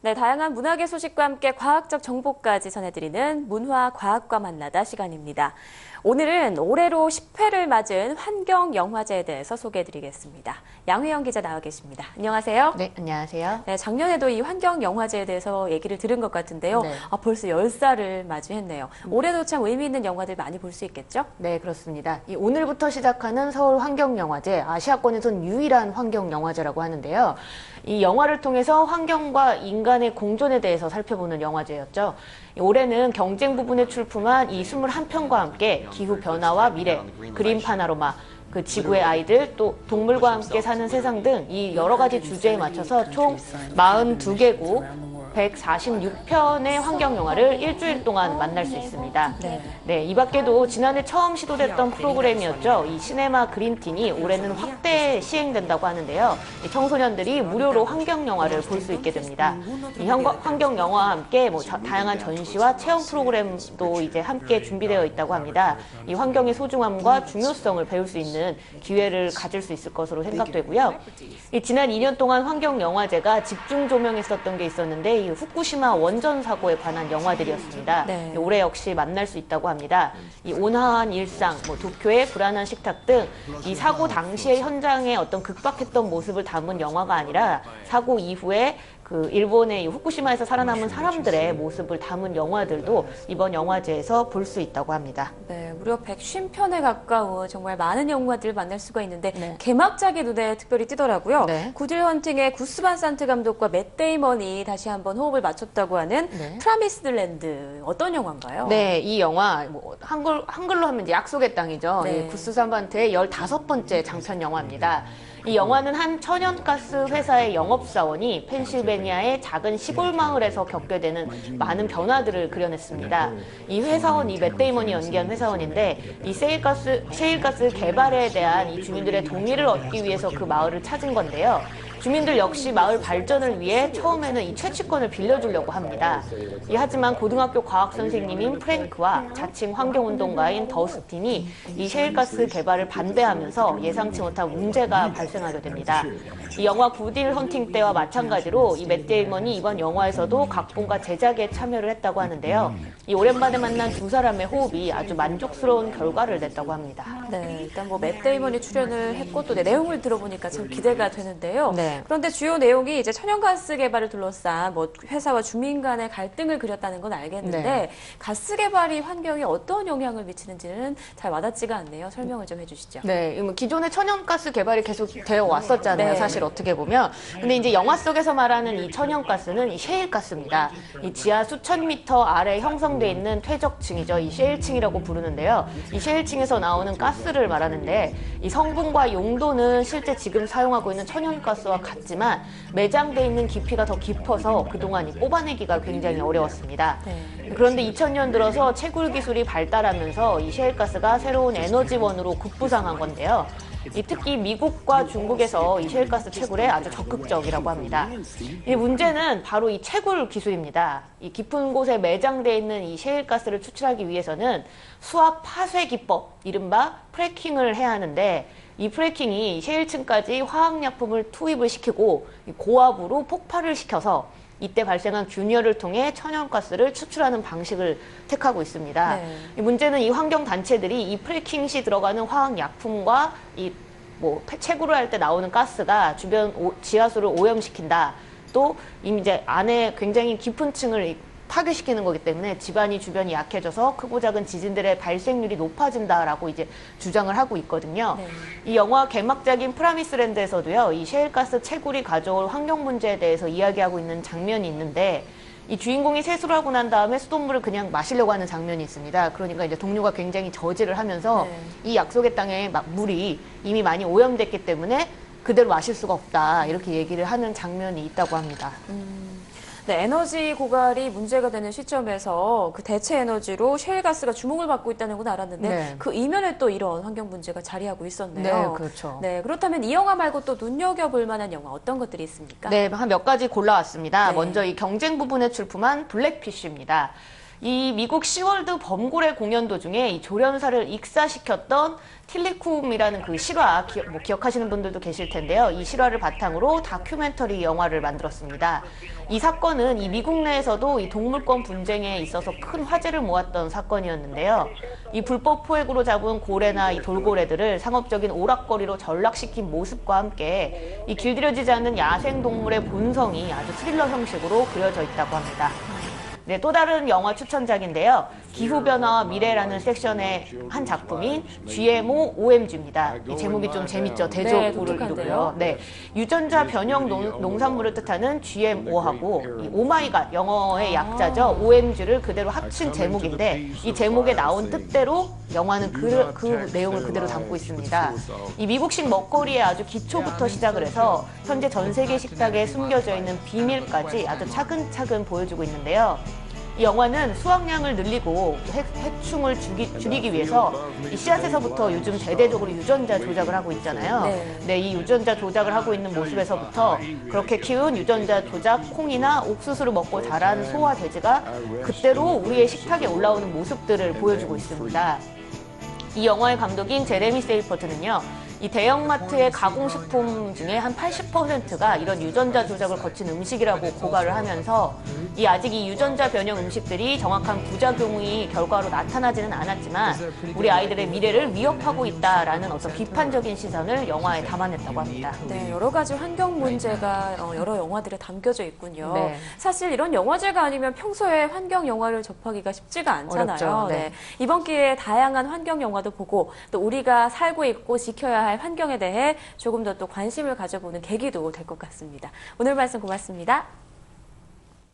네, 다양한 문학의 소식과 함께 과학적 정보까지 전해드리는 문화과학과 만나다 시간입니다. 오늘은 올해로 10회를 맞은 환경영화제에 대해서 소개해드리겠습니다. 양회영 기자 나와 계십니다. 안녕하세요. 네, 안녕하세요. 네, 작년에도 이 환경영화제에 대해서 얘기를 들은 것 같은데요. 네. 벌써 10살을 맞이했네요. 올해도 참 의미 있는 영화들 많이 볼 수 있겠죠? 네, 그렇습니다. 오늘부터 시작하는 서울 환경영화제, 아시아권에선 유일한 환경영화제라고 하는데요. 이 영화를 통해서 환경과 인간의 공존에 대해서 살펴보는 영화제였죠. 올해는 경쟁 부분에 출품한 이 21편과 함께 기후변화와 미래, 그린 파나로마, 그 지구의 아이들, 또 동물과 함께 사는 세상 등 이 여러 가지 주제에 맞춰서 총 42개국 146편의 환경영화를 일주일 동안 만날 수 있습니다. 네, 이 밖에도 지난해 처음 시도됐던 프로그램이었죠. 이 시네마 그린틴이 올해는 확대 시행된다고 하는데요. 이 청소년들이 무료로 환경영화를 볼 수 있게 됩니다. 이 환경영화와 함께 다양한 전시와 체험 프로그램도 이제 함께 준비되어 있다고 합니다. 이 환경의 소중함과 중요성을 배울 수 있는 기회를 가질 수 있을 것으로 생각되고요. 지난 2년 동안 환경영화제가 집중 조명했었던 게 있었는데 이 후쿠시마 원전 사고에 관한 영화들이었습니다. 네. 올해 역시 만날 수 있다고 합니다. 이 온화한 일상, 도쿄의 불안한 식탁 등 이 사고 당시의 현장의 어떤 급박했던 모습을 담은 영화가 아니라 사고 이후에 그 일본의 이 후쿠시마에서 살아남은 사람들의 모습을 담은 영화들도 이번 영화제에서 볼 수 있다고 합니다. 네, 무려 150편에 가까운 정말 많은 영화들을 만날 수가 있는데 네. 개막작이 눈에 특별히 띄더라고요. 네. 구딜 헌팅의 구스 반 산트 감독과 맷 데이먼이 다시 한번 호흡을 맞췄다고 하는 네. 프라미스드 랜드. 어떤 영화인가요? 네, 이 영화 한글로 하면 이제 약속의 땅이죠. 네. 구스 산반트의 15번째 장편 영화입니다. 이 영화는 한 천연가스 회사의 영업사원이 펜실베니아의 작은 시골 마을에서 겪게 되는 많은 변화들을 그려냈습니다. 이 회사원, 이 맷 데이먼이 연기한 회사원인데 이 셰일가스 개발에 대한 이 주민들의 동의를 얻기 위해서 그 마을을 찾은 건데요. 주민들 역시 마을 발전을 위해 처음에는 이 채취권을 빌려주려고 합니다. 하지만 고등학교 과학 선생님인 프랭크와 자칭 환경운동가인 더스틴이 이 셰일가스 개발을 반대하면서 예상치 못한 문제가 발생하게 됩니다. 이 영화 구딜 헌팅 때와 마찬가지로 이 맷 데이먼이 이번 영화에서도 각본과 제작에 참여를 했다고 하는데요. 이 오랜만에 만난 두 사람의 호흡이 아주 만족스러운 결과를 냈다고 합니다. 네, 일단 맷 데이먼이 출연을 했고 또 내용을 들어보니까 참 기대가 되는데요. 네. 그런데 주요 내용이 이제 천연가스 개발을 둘러싼 회사와 주민 간의 갈등을 그렸다는 건 알겠는데 네. 가스 개발이 환경에 어떤 영향을 미치는지는 잘 와닿지가 않네요. 설명을 좀 해주시죠. 네, 기존에 천연가스 개발이 계속 되어 왔었잖아요. 네. 사실 어떻게 보면. 근데 이제 영화 속에서 말하는 이 천연가스는 이 셰일가스입니다. 이 지하 수천 미터 아래 형성돼 있는 퇴적층이죠. 이 셰일층이라고 부르는데요. 이 셰일층에서 나오는 가스를 말하는데 이 성분과 용도는 실제 지금 사용하고 있는 천연가스와 같지만 매장돼 있는 깊이가 더 깊어서 그동안 뽑아내기가 굉장히 어려웠습니다. 네. 그런데 2000년 들어서 채굴 기술이 발달하면서 이 셰일가스가 새로운 에너지원으로 급부상한 건데요. 특히 미국과 중국에서 이 셰일가스 채굴에 아주 적극적이라고 합니다. 이 문제는 바로 이 채굴 기술입니다. 이 깊은 곳에 매장돼 있는 이 셰일가스를 추출하기 위해서는 수압 파쇄 기법, 이른바 프래킹을 해야 하는데 이 프래킹이 셰일층까지 화학약품을 투입을 시키고 고압으로 폭발을 시켜서 이때 발생한 균열을 통해 천연가스를 추출하는 방식을 택하고 있습니다. 네. 이 문제는 이 환경단체들이 이 프래킹 시 들어가는 화학약품과 채굴을 할 때 나오는 가스가 주변 지하수를 오염시킨다. 또 이제 안에 굉장히 깊은 층을 파괴시키는 거기 때문에 집안이 주변이 약해져서 크고 작은 지진들의 발생률이 높아진다라고 이제 주장을 하고 있거든요. 네. 이 영화 개막작인 프라미스랜드에서도요, 이 셰일가스 채굴이 가져올 환경 문제에 대해서 이야기하고 있는 장면이 있는데 이 주인공이 세수를 하고 난 다음에 수돗물을 그냥 마시려고 하는 장면이 있습니다. 그러니까 이제 동료가 굉장히 저지를 하면서 네. 이 약속의 땅에 물이 이미 많이 오염됐기 때문에 그대로 마실 수가 없다. 이렇게 얘기를 하는 장면이 있다고 합니다. 네, 에너지 고갈이 문제가 되는 시점에서 그 대체 에너지로 셰일가스가 주목을 받고 있다는 건 알았는데 네. 그 이면에 또 이런 환경 문제가 자리하고 있었네요. 네, 그렇죠. 네, 그렇다면 이 영화 말고 또 눈여겨볼 만한 영화 어떤 것들이 있습니까? 네, 한 몇 가지 골라왔습니다. 네. 먼저 이 경쟁 부분에 출품한 블랙피쉬입니다. 이 미국 시월드 범고래 공연 도중에 이 조련사를 익사시켰던 틸리쿰이라는 그 실화 기억하시는 분들도 계실 텐데요. 이 실화를 바탕으로 다큐멘터리 영화를 만들었습니다. 이 사건은 이 미국 내에서도 이 동물권 분쟁에 있어서 큰 화제를 모았던 사건이었는데요. 이 불법 포획으로 잡은 고래나 이 돌고래들을 상업적인 오락거리로 전락시킨 모습과 함께 이 길들여지지 않는 야생 동물의 본성이 아주 스릴러 형식으로 그려져 있다고 합니다. 네, 또 다른 영화 추천작인데요. 기후변화와 미래라는 섹션의 한 작품인 GMO OMG입니다. 이 제목이 좀 재밌죠? 대조고를 이루고요. 네, 유전자 변형 농산물을 뜻하는 GMO하고 이 오마이갓 영어의 약자죠. OMG를 그대로 합친 제목인데 이 제목에 나온 뜻대로 영화는 그 내용을 그대로 담고 있습니다. 이 미국식 먹거리의 아주 기초부터 시작을 해서 현재 전 세계 식탁에 숨겨져 있는 비밀까지 아주 차근차근 보여주고 있는데요. 이 영화는 수확량을 늘리고 해충을 줄이기 위해서 이 씨앗에서부터 요즘 대대적으로 유전자 조작을 하고 있잖아요. 네, 이 유전자 조작을 하고 있는 모습에서부터 그렇게 키운 유전자 조작 콩이나 옥수수를 먹고 자란 소와 돼지가 그대로 우리의 식탁에 올라오는 모습들을 보여주고 있습니다. 이 영화의 감독인 제레미 세이퍼트는요. 이 대형마트의 가공식품 중에 한 80%가 이런 유전자 조작을 거친 음식이라고 고발을 하면서 아직 이 유전자 변형 음식들이 정확한 부작용이 결과로 나타나지는 않았지만 우리 아이들의 미래를 위협하고 있다라는 어떤 비판적인 시선을 영화에 담아냈다고 합니다. 네, 여러 가지 환경 문제가 여러 영화들에 담겨져 있군요. 네. 사실 이런 영화제가 아니면 평소에 환경 영화를 접하기가 쉽지가 않잖아요. 어렵죠. 네. 네. 이번 기회에 다양한 환경 영화도 보고 또 우리가 살고 있고 지켜야 할 환경에 대해 조금 더 또 관심을 가져보는 계기도 될 것 같습니다. 오늘 말씀 고맙습니다.